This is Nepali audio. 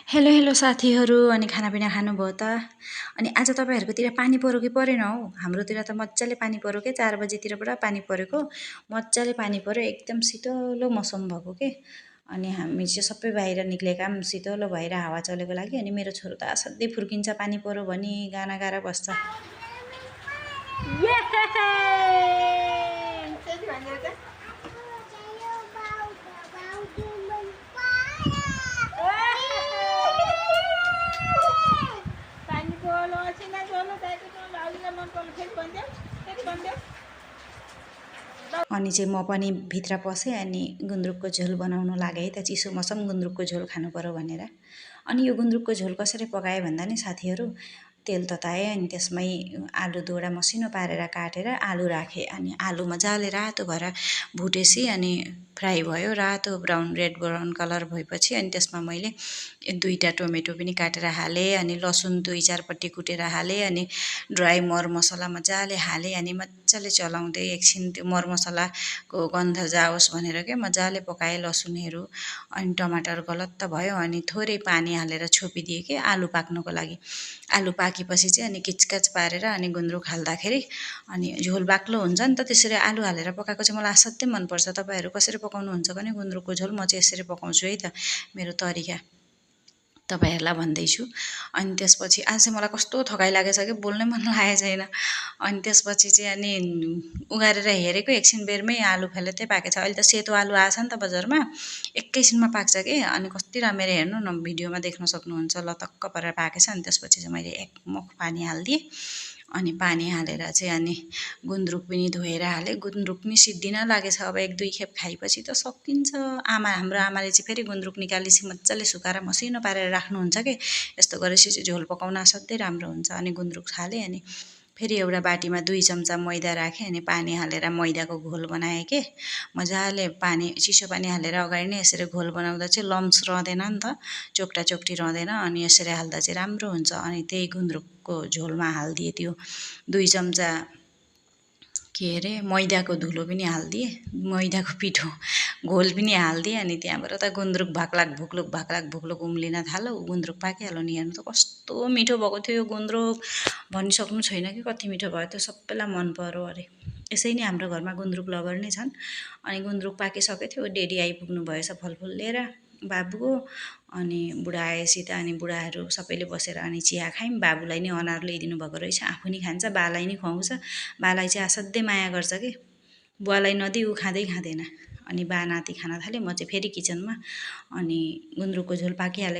हेलो हेलो साथीहरू अनि खानापिना खानुभयो त अनि आज तपाईँहरूकोतिर पानी पऱ्यो कि परेन हौ हाम्रोतिर त मजाले पानी पऱ्यो के 4 बजेतिर पुरा पानी परेको मजाले पानी पऱ्यो एकदम शीतलो मौसम भएको के अनि हामी चाहिँ सबै बाहिर निक्लेका पनि शीतलो भएर हावा चलेको लागि अनि मेरो छोरो त असाध्यै फुर्किन्छ पानी पऱ्यो भने गाना गाएर बस्छ अनि चाहिँ म पनि भित्र पसेँ अनि गुन्द्रुकको झोल बनाउन लागेँ है त चिसो मौसम गुन्द्रुकको झोल खानु पर्यो भनेर अनि यो गुन्द्रुकको झोल कसरी पकाएँ भन्दा नि साथीहरू तेल तताएँ अनि त्यसमै आलु दुईवटा मसिनो पारेर काटेर आलु राखेँ अनि आलु मजाले रातो भएर भुटेपछि अनि फ्राई भयो रातो ब्राउन रेड ब्राउन कलर भएपछि अनि त्यसमा मैले दुईवटा टमेटो पनि काटेर हालेँ अनि लसुन 2-4 पट्टी कुटेर हालेँ अनि ड्राई मरमसला मजाले हालेँ अनि मजाले चलाउँदै एकछिन त्यो मरमसलाको गन्ध जाओस् भनेर के मजाले पकाएँ लसुनहरू अनि टमाटर गलत्त भयो अनि थोरै पानी हालेर छोपिदिएँ कि आलु पाक्नको लागि आलु पाकेपछि चाहिँ अनि किचकाच पारेर अनि गुन्द्रुक हाल्दाखेरि अनि झोल बाक्लो हुन्छ नि त त्यसरी आलु हालेर पकाएको चाहिँ मलाई असाध्यै मनपर्छ तपाईँहरू कसरी पकाउनुहुन्छ भने गुन्द्रुकको झोल म चाहिँ यसरी पकाउँछु है त मेरो तरिका तपाईँहरूलाई भन्दैछु अनि त्यसपछि आज चाहिँ मलाई कस्तो थकाइ लागेछ कि बोल्नै मन लागेको छैन अनि त्यसपछि चाहिँ अनि उघारेर हेरेको एकछिन बेरमै आलु फेलेतै पाकेछ अहिले त सेतो आलु आएछ नि त बजारमा एकैछिनमा पाक्छ कि अनि कति राम्ररी हेर्नु न भिडियोमा देख्न सक्नुहुन्छ लतक्क परेर पाकेछ अनि त्यसपछि चाहिँ मैले एक मुख पानी हालिदिएँ अनि पानी हालेर चाहिँ अनि गुन्द्रुक पनि धोएर हालेँ गुन्द्रुक पनि सिद्धिन लागेछ अब 1-2 खेप खाएपछि त सकिन्छ हाम्रो आमाले चाहिँ फेरि गुन्द्रुक निकालेपछि मजाले सुकाएर मसिनो पारेर राख्नुहुन्छ कि यस्तो गरेपछि चाहिँ झोल पकाउन असाध्यै राम्रो हुन्छ अनि गुन्द्रुक हालेँ अनि फेरि एउटा बाटीमा 2 चम्चा मैदा राखेँ अनि पानी हालेर मैदाको घोल बनाएँ के मजाले चिसो पानी हालेर अगाडि नै यसरी घोल बनाउँदा चाहिँ लम्स रहँदैन नि त चोक्टा चोक्टी रहँदैन अनि यसरी हाल्दा चाहिँ राम्रो हुन्छ अनि त्यही गुन्द्रुकको झोलमा हालिदिएँ त्यो 2 चम्चा के अरे मैदाको धुलो पनि हालिदिएँ मैदाको पिठो घोल पनि हालिदिएँ अनि त्यहाँबाट त गुन्द्रुक भाक्लाक भुक्लुक उम्लिन थाल्यो गुन्द्रुक पाकिहाल्यो नि हेर्नु त कस्तो मिठो भएको थियो यो गुन्द्रुक भनिसक्नु छैन कि कति मिठो भयो त्यो सबैलाई मन पर्यो अरे यसै नै हाम्रो घरमा गुन्द्रुक लभर नै छन् अनि गुन्द्रुक पाकिसकेको थियो डेडी आइपुग्नु भएछ फलफुल लिएर बाबुको अनि बुढा आएपछि त अनि बुढाहरू सबैले बसेर अनि चिया खायौँ बाबुलाई नै अनार ल्याइदिनु भएको रहेछ आफू नि खान्छ बालाई नि खुवाउँछ बालाई चाहिँ असाध्यै माया गर्छ कि बुवालाई नदिई ऊ खाँदैन अनि बा नाति खान थाल्यो म चाहिँ फेरि किचनमा अनि गुन्द्रुकको झोल पाकिहालेको